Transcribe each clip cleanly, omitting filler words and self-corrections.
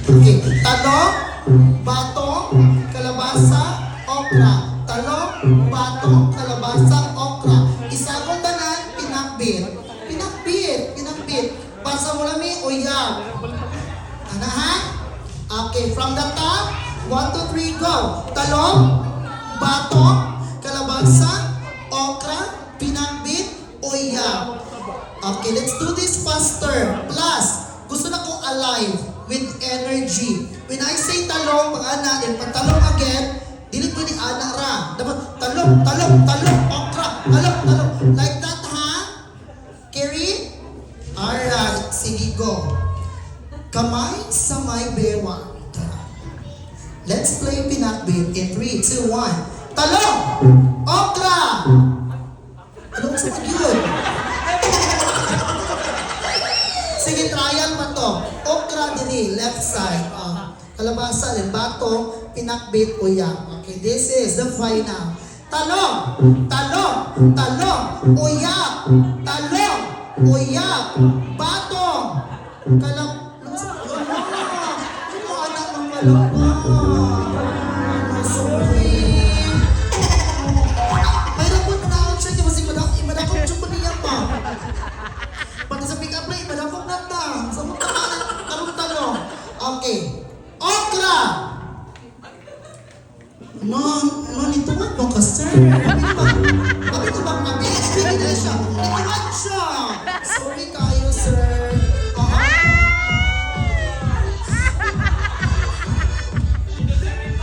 Okay. Talong, batong, kalabasa, okra. Talong, batong, kalabasa, okra. Isagol tanan, pinakbit. Pinakbit. Basa mo lami, uyab. Ano ha? Okay, from the top, 1, 2, 3, go. Talong, batong, kalabasa, okra, pinakbit, uyab. Okay, let's do this faster. Plus, gusto na kong alive with energy. When I say talong, pag-ana, then pag-talong again, dili ko ni ana ra. Dapat talong, okra, talong. Like that, ha? Carry? Alright, sige, go. Kamay sa may bewang. Let's play pinakbit in 3, 2, 1. Talong! Okra! Talong sa yun. Sige, trial pa to. Okra dili, left side. Kalabasa, then batong, pinakbit, uyang. Okay, this is the final. Talong! Uyang! Uyang! Batong! Anak ng malungkot. Mayroon po na ako siya, kasi imadakot siya po niya pa. Pati sa pick-up line, imadakot na ta. Sa mga talong. Okay. Okra! Nituwag mo ka, sir. Sabi ko bang mabilis? Bigyan na siya. Nituwag siya. Sorry kayo, sir.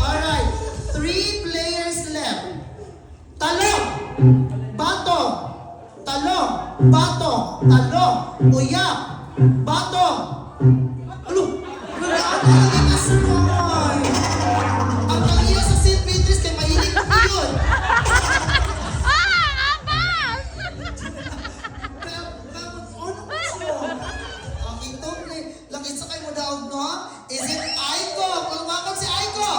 Alright. 3 players left. Talong. Batong. Uyap. Batong. Alo. Naalala ka, sir. Ang kaya sa St. Peter's kay mahilig ko yun. Langit sa kayo mo daog, no? Is it Aiko? Pagmakan si Aiko?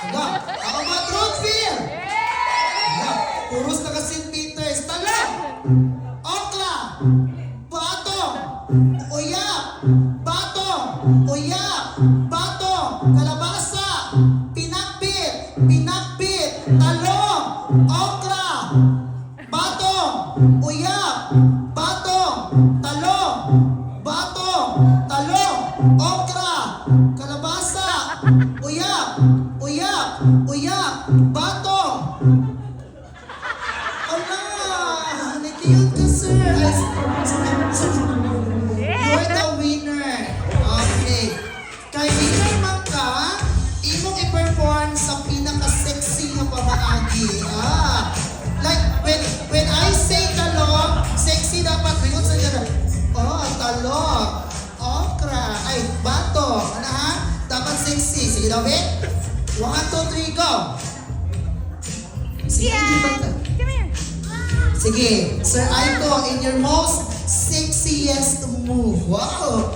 Aga, ako ba Troutfield? Aga, puros na ka St. Peter's. Talong! Okra! Batong! Uyap! Batong! Kalabasa! Pinakbit! Talong! Okra! Batong! Uyap! Talong! Okra! Kalabasa! Uyap! Batong! Nag-cute ka, sir! You're the winner! Okay. Kay winner man ka, imong i-perform sa pinaka-sexy na pamaagi. Like, when I say talong, sexy dapat ringon sa gano'n. Talong. Okra. Ay, batong. Ano ha? Dapat sexy. Sige daw, Vic. 1, 2, 3, go. Sige, Come here. Sige. Sir Aiko, in your most sexiest move. Wow.